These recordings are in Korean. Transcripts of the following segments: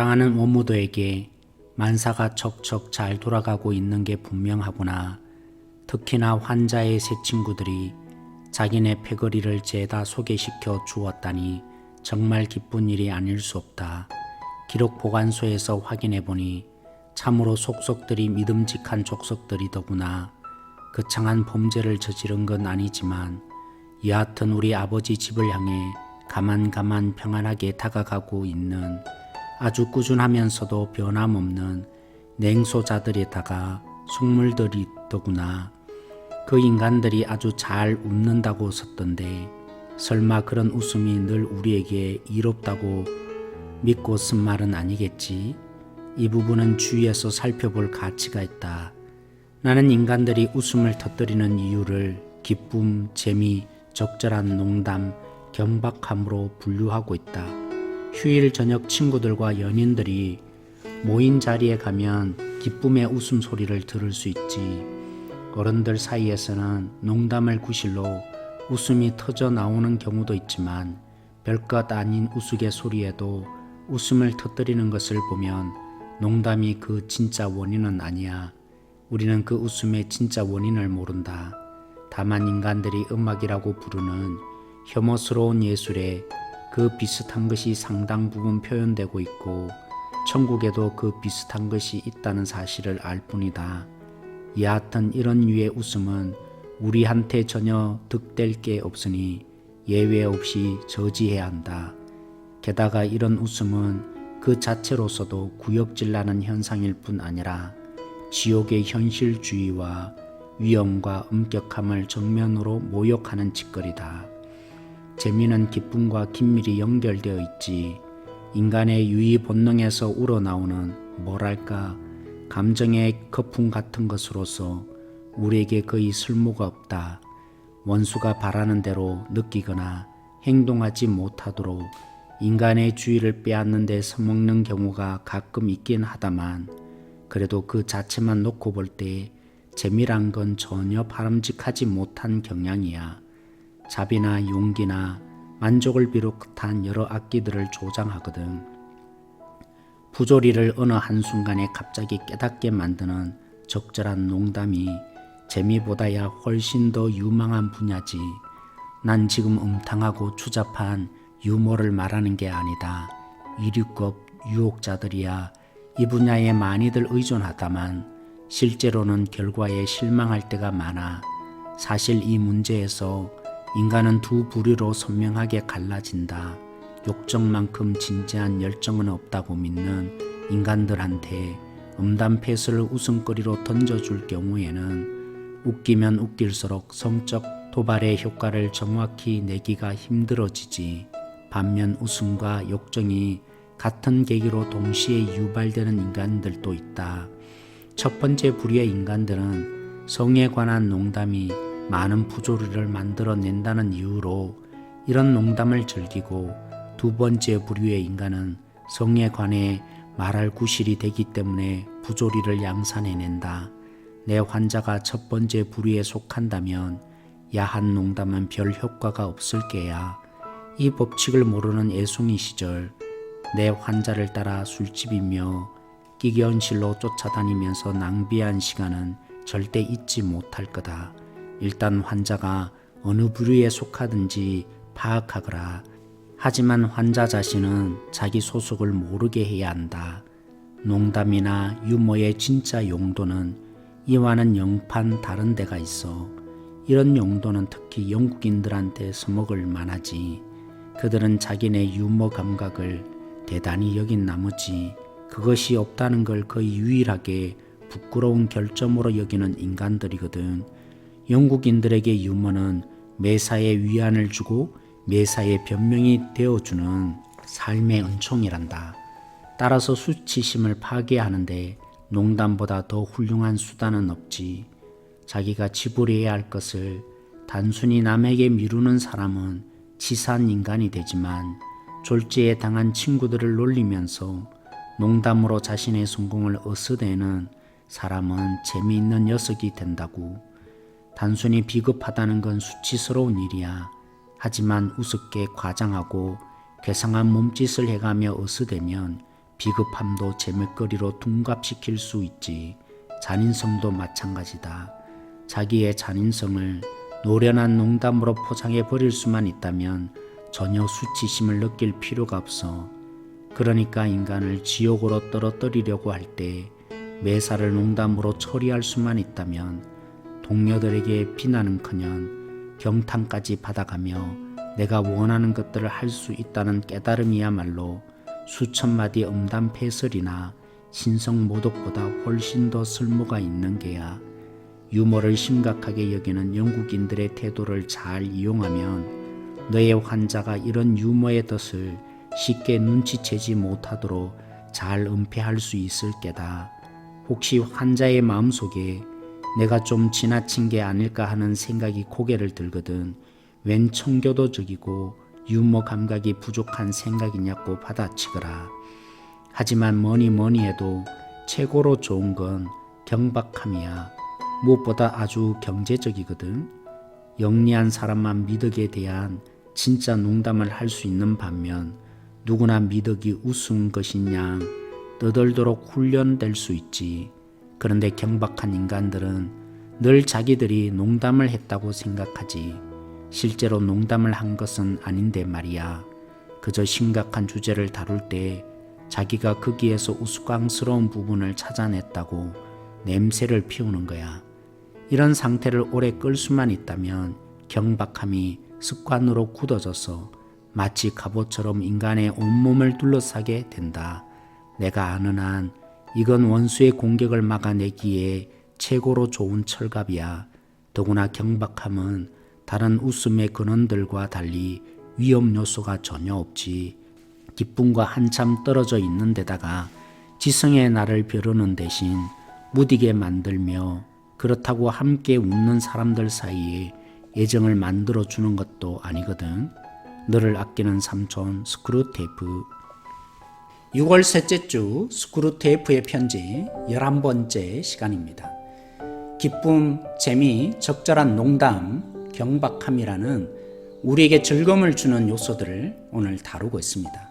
사랑하는 원무도에게 만사가 척척 잘 돌아가고 있는 게 분명하구나. 특히나 환자의 새 친구들이 자기네 패거리를 죄다 소개시켜 주었다니 정말 기쁜 일이 아닐 수 없다. 기록 보관소에서 확인해보니 참으로 속속들이 믿음직한 족속들이더구나. 거창한 범죄를 저지른 건 아니지만 여하튼 우리 아버지 집을 향해 가만 평안하게 다가가고 있는 아주 꾸준하면서도 변함없는 냉소자들에다가 속물들이더구나. 그 인간들이 아주 잘 웃는다고 썼던데 설마 그런 웃음이 늘 우리에게 이롭다고 믿고 쓴 말은 아니겠지? 이 부분은 주위에서 살펴볼 가치가 있다. 나는 인간들이 웃음을 터뜨리는 이유를 기쁨, 재미, 적절한 농담, 경박함으로 분류하고 있다. 휴일 저녁 친구들과 연인들이 모인 자리에 가면 기쁨의 웃음소리를 들을 수 있지. 어른들 사이에서는 농담을 구실로 웃음이 터져 나오는 경우도 있지만 별것 아닌 우스갯소리에도 웃음을 터뜨리는 것을 보면 농담이 그 진짜 원인은 아니야. 우리는 그 웃음의 진짜 원인을 모른다. 다만 인간들이 음악이라고 부르는 혐오스러운 예술에 그 비슷한 것이 상당 부분 표현되고 있고 천국에도 그 비슷한 것이 있다는 사실을 알 뿐이다. 여하튼 이런 류의 웃음은 우리한테 전혀 득될 게 없으니 예외 없이 저지해야 한다. 게다가 이런 웃음은 그 자체로서도 구역질나는 현상일 뿐 아니라 지옥의 현실주의와 위험과 엄격함을 정면으로 모욕하는 짓거리다. 재미는 기쁨과 긴밀히 연결되어 있지. 인간의 유의 본능에서 우러나오는 뭐랄까 감정의 거품 같은 것으로서 우리에게 거의 쓸모가 없다. 원수가 바라는 대로 느끼거나 행동하지 못하도록 인간의 주의를 빼앗는 데 써먹는 경우가 가끔 있긴 하다만 그래도 그 자체만 놓고 볼 때 재미란 건 전혀 바람직하지 못한 경향이야. 자비나 용기나 만족을 비롯한 여러 악기들을 조장하거든. 부조리를 어느 한순간에 갑자기 깨닫게 만드는 적절한 농담이 재미보다야 훨씬 더 유망한 분야지. 난 지금 음탕하고 추잡한 유머를 말하는 게 아니다. 이류급 유혹자들이야 이 분야에 많이들 의존하다만 실제로는 결과에 실망할 때가 많아. 사실 이 문제에서 인간은 두 부류로 선명하게 갈라진다. 욕정만큼 진지한 열정은 없다고 믿는 인간들한테 음담패스를 웃음거리로 던져줄 경우에는 웃기면 웃길수록 성적 도발의 효과를 정확히 내기가 힘들어지지. 반면 웃음과 욕정이 같은 계기로 동시에 유발되는 인간들도 있다. 첫 번째 부류의 인간들은 성에 관한 농담이 많은 부조리를 만들어낸다는 이유로 이런 농담을 즐기고 두 번째 부류의 인간은 성에 관해 말할 구실이 되기 때문에 부조리를 양산해낸다. 내 환자가 첫 번째 부류에 속한다면 야한 농담은 별 효과가 없을 게야. 이 법칙을 모르는 애송이 시절 내 환자를 따라 술집이며 끼견실로 쫓아다니면서 낭비한 시간은 절대 잊지 못할 거다. 일단 환자가 어느 부류에 속하든지 파악하거라. 하지만 환자 자신은 자기 소속을 모르게 해야 한다. 농담이나 유머의 진짜 용도는 이와는 영판 다른 데가 있어. 이런 용도는 특히 영국인들한테 써먹을 만하지. 그들은 자기네 유머 감각을 대단히 여긴 나머지 그것이 없다는 걸 거의 유일하게 부끄러운 결점으로 여기는 인간들이거든. 영국인들에게 유머는 매사에 위안을 주고 매사에 변명이 되어주는 삶의 은총이란다. 따라서 수치심을 파괴하는데 농담보다 더 훌륭한 수단은 없지. 자기가 지불해야 할 것을 단순히 남에게 미루는 사람은 치사한 인간이 되지만 졸지에 당한 친구들을 놀리면서 농담으로 자신의 성공을 어스대는 사람은 재미있는 녀석이 된다고. 단순히 비겁하다는 건 수치스러운 일이야. 하지만 우습게 과장하고 괴상한 몸짓을 해가며 어스대면 비겁함도 재물거리로 둔갑시킬 수 있지. 잔인성도 마찬가지다. 자기의 잔인성을 노련한 농담으로 포장해 버릴 수만 있다면 전혀 수치심을 느낄 필요가 없어. 그러니까 인간을 지옥으로 떨어뜨리려고 할 때 매사를 농담으로 처리할 수만 있다면 동료들에게 비난은커녕 경탄까지 받아가며 내가 원하는 것들을 할 수 있다는 깨달음이야말로 수천 마디 음담패설이나 신성모독보다 훨씬 더 쓸모가 있는 게야. 유머를 심각하게 여기는 영국인들의 태도를 잘 이용하면 너의 환자가 이런 유머의 덫을 쉽게 눈치채지 못하도록 잘 은폐할 수 있을 게다. 혹시 환자의 마음속에 내가 좀 지나친 게 아닐까 하는 생각이 고개를 들거든 웬 청교도적이고 유머 감각이 부족한 생각이냐고 받아치거라. 하지만 뭐니 해도 최고로 좋은 건 경박함이야. 무엇보다 아주 경제적이거든. 영리한 사람만 미덕에 대한 진짜 농담을 할 수 있는 반면 누구나 미덕이 우스운 것인 양 떠들도록 훈련될 수 있지. 그런데 경박한 인간들은 늘 자기들이 농담을 했다고 생각하지. 실제로 농담을 한 것은 아닌데 말이야. 그저 심각한 주제를 다룰 때 자기가 거기에서 우스꽝스러운 부분을 찾아냈다고 냄새를 피우는 거야. 이런 상태를 오래 끌 수만 있다면 경박함이 습관으로 굳어져서 마치 갑옷처럼 인간의 온몸을 둘러싸게 된다. 내가 아는 한 이건 원수의 공격을 막아내기에 최고로 좋은 철갑이야. 더구나 경박함은 다른 웃음의 근원들과 달리 위험 요소가 전혀 없지. 기쁨과 한참 떨어져 있는 데다가 지성의 나를 벼르는 대신 무디게 만들며 그렇다고 함께 웃는 사람들 사이에 애정을 만들어주는 것도 아니거든. 너를 아끼는 삼촌 스크루테이프. 6월 셋째 주 스크루테이프의 편지 11번째 시간입니다. 기쁨, 재미, 적절한 농담, 경박함이라는 우리에게 즐거움을 주는 요소들을 오늘 다루고 있습니다.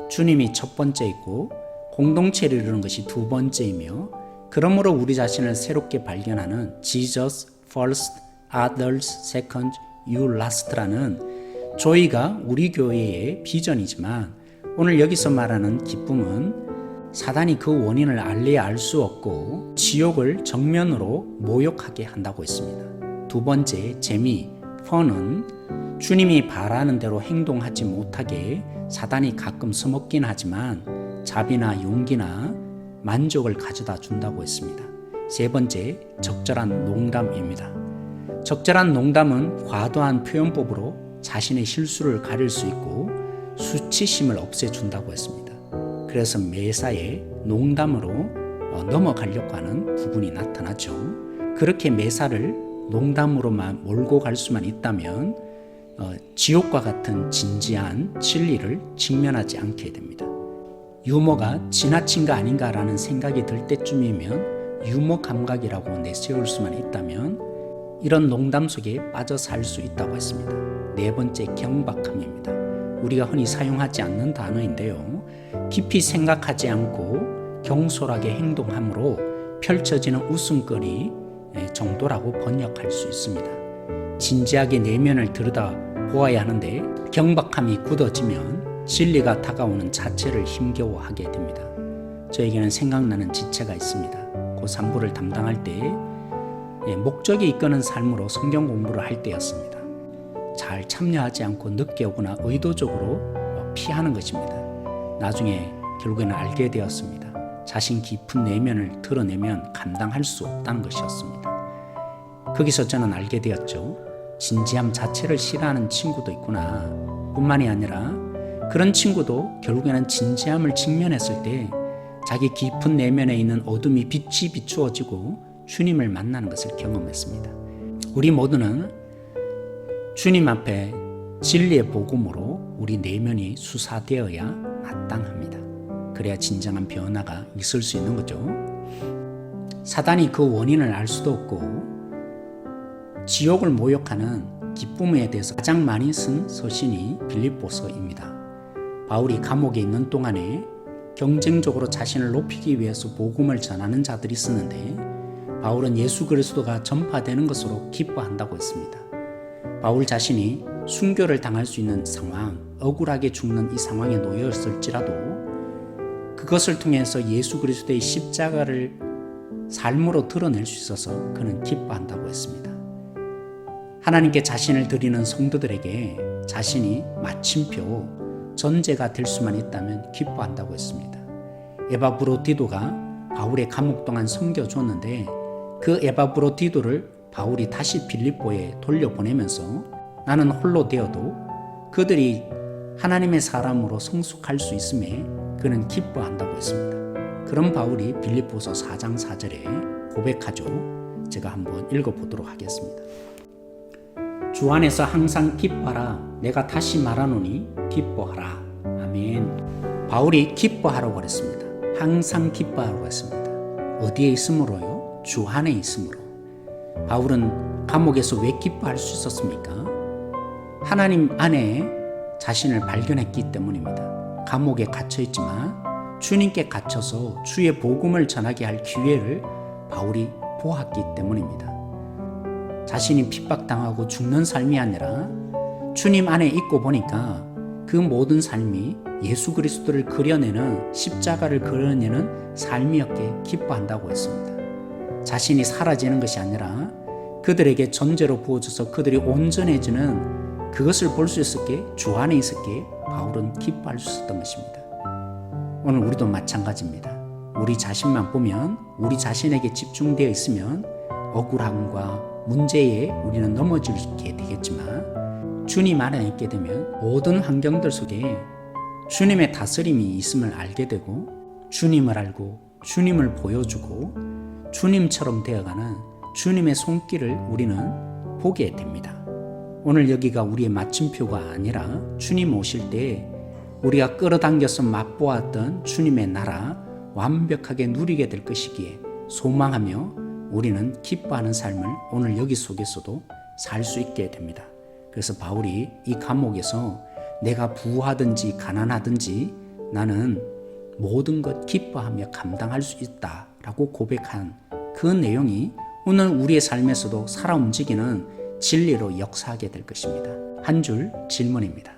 주님이 첫 번째이고 공동체를 이루는 것이 두 번째이며 그러므로 우리 자신을 새롭게 발견하는 Jesus first, others second, you last라는 조이가 우리 교회의 비전이지만 오늘 여기서 말하는 기쁨은 사단이 그 원인을 알래야 알 수 없고 지옥을 정면으로 모욕하게 한다고 했습니다. 두 번째 재미, 펀은 주님이 바라는 대로 행동하지 못하게 사단이 가끔 써먹긴 하지만 자비나 용기나 만족을 가져다 준다고 했습니다. 세 번째, 적절한 농담입니다. 적절한 농담은 과도한 표현법으로 자신의 실수를 가릴 수 있고 수치심을 없애준다고 했습니다. 그래서 매사에 농담으로 넘어가려고 하는 부분이 나타나죠. 그렇게 매사를 농담으로만 몰고 갈 수만 있다면 지옥과 같은 진지한 진리를 직면하지 않게 됩니다. 유머가 지나친가 아닌가라는 생각이 들 때쯤이면 유머 감각이라고 내세울 수만 있다면 이런 농담 속에 빠져 살 수 있다고 했습니다. 네 번째, 경박함입니다. 우리가 흔히 사용하지 않는 단어인데요. 깊이 생각하지 않고 경솔하게 행동함으로 펼쳐지는 웃음거리 정도라고 번역할 수 있습니다. 진지하게 내면을 들여다 보아야 하는데 경박함이 굳어지면 진리가 다가오는 자체를 힘겨워하게 됩니다. 저에게는 생각나는 지체가 있습니다. 고3부를 담당할 때 목적이 이끄는 삶으로 성경 공부를 할 때였습니다. 잘 참여하지 않고 늦게 오거나 의도적으로 피하는 것입니다. 나중에 결국에는 알게 되었습니다. 자신 깊은 내면을 드러내면 감당할 수 없다는 것이었습니다. 거기서 저는 알게 되었죠. 진지함 자체를 싫어하는 친구도 있구나. 뿐만이 아니라 그런 친구도 결국에는 진지함을 직면했을 때 자기 깊은 내면에 있는 어둠이 빛이 비추어지고 주님을 만나는 것을 경험했습니다. 우리 모두는 주님 앞에 진리의 복음으로 우리 내면이 수사되어야 마땅합니다. 그래야 진정한 변화가 있을 수 있는 거죠. 사단이 그 원인을 알 수도 없고 지옥을 모욕하는 기쁨에 대해서 가장 많이 쓴 서신이 빌립보서입니다. 바울이 감옥에 있는 동안에 경쟁적으로 자신을 높이기 위해서 복음을 전하는 자들이 있었는데 바울은 예수 그리스도가 전파되는 것으로 기뻐한다고 했습니다. 바울 자신이 순교를 당할 수 있는 상황, 억울하게 죽는 이 상황에 놓였을지라도 그것을 통해서 예수 그리스도의 십자가를 삶으로 드러낼 수 있어서 그는 기뻐한다고 했습니다. 하나님께 자신을 드리는 성도들에게 자신이 마침표, 전제가 될 수만 있다면 기뻐한다고 했습니다. 에바브로디도가 바울의 감옥 동안 섬겨줬는데 그 에바브로디도를 바울이 다시 빌립보에 돌려보내면서 나는 홀로 되어도 그들이 하나님의 사람으로 성숙할 수 있음에 그는 기뻐한다고 했습니다. 그런 바울이 빌립보서 4장 4절에 고백하죠. 제가 한번 읽어보도록 하겠습니다. 주 안에서 항상 기뻐하라. 내가 다시 말하노니 기뻐하라. 아멘. 바울이 기뻐하라고 그랬습니다. 항상 기뻐하라고 했습니다. 어디에 있으므로요? 주 안에 있으므로. 바울은 감옥에서 왜 기뻐할 수 있었습니까? 하나님 안에 자신을 발견했기 때문입니다. 감옥에 갇혀있지만 주님께 갇혀서 주의 복음을 전하게 할 기회를 바울이 보았기 때문입니다. 자신이 핍박당하고 죽는 삶이 아니라 주님 안에 있고 보니까 그 모든 삶이 예수 그리스도를 그려내는, 십자가를 그려내는 삶이었기에 기뻐한다고 했습니다. 자신이 사라지는 것이 아니라 그들에게 전제로 부어져서 그들이 온전해지는 그것을 볼 수 있었기에, 주 안에 있었기에 바울은 기뻐할 수 있었던 것입니다. 오늘 우리도 마찬가지입니다. 우리 자신만 보면, 우리 자신에게 집중되어 있으면 억울함과 문제에 우리는 넘어지게 되겠지만 주님 안에 있게 되면 모든 환경들 속에 주님의 다스림이 있음을 알게 되고 주님을 알고 주님을 보여주고 주님처럼 되어가는 주님의 손길을 우리는 보게 됩니다. 오늘 여기가 우리의 마침표가 아니라 주님 오실 때 우리가 끌어당겨서 맛보았던 주님의 나라 완벽하게 누리게 될 것이기에 소망하며 우리는 기뻐하는 삶을 오늘 여기 속에서도 살 수 있게 됩니다. 그래서 바울이 이 감옥에서 내가 부하든지 가난하든지 나는 모든 것 기뻐하며 감당할 수 있다라고 고백한 그 내용이 오늘 우리의 삶에서도 살아 움직이는 진리로 역사하게 될 것입니다. 한 줄 질문입니다.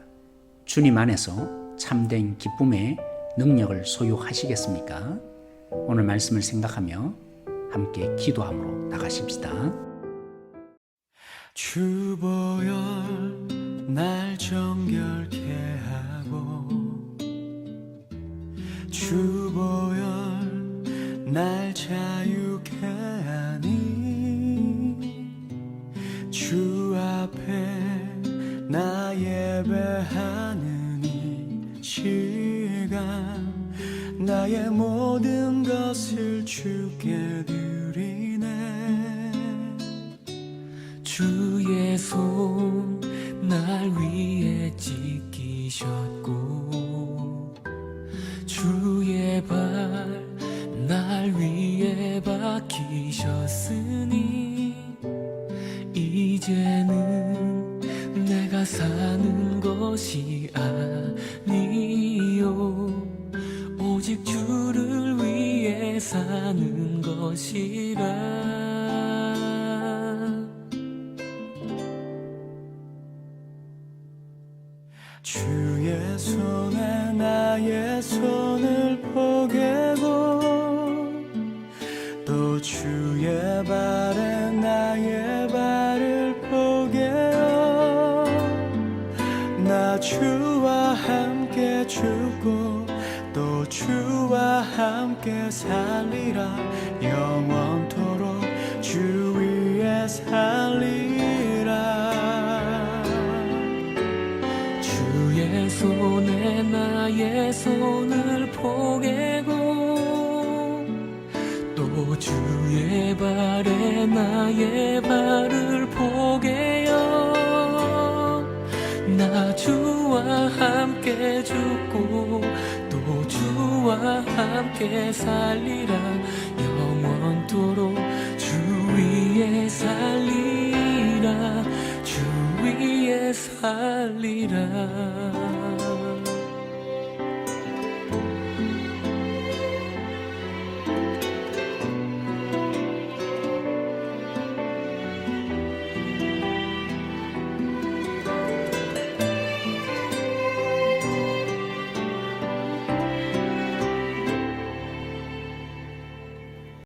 주님 안에서 참된 기쁨의 능력을 소유하시겠습니까? 오늘 말씀을 생각하며 함께 기도함으로 나가십시다. 주 보혈 날 정결케 하고 주 보혈 날 자유케 하니 주 앞에 나 예배하는 이 시간 나의 모든 것을 주께 드리네. 주의 손 날 위에 지키셨고 주의 발 날 위에 박히셨으니 이제는 내가 사는 것이 아니요 오직 주를 위해 사는 것이라. 주의 손에 나의 손을 포개고 또 주의 발에 나의 발을 포개어 나 주와 함께 죽고 또 주와 함께 살리라. 영원토록 주 위에 살리라. 주의 손에 나의 손을 포개고 또 주의 발에 나의 발을 포개어 나 주와 함께 죽고 또 주와 함께 살리라. 영원토록 주 위에 살리라. 주 위에 살리라.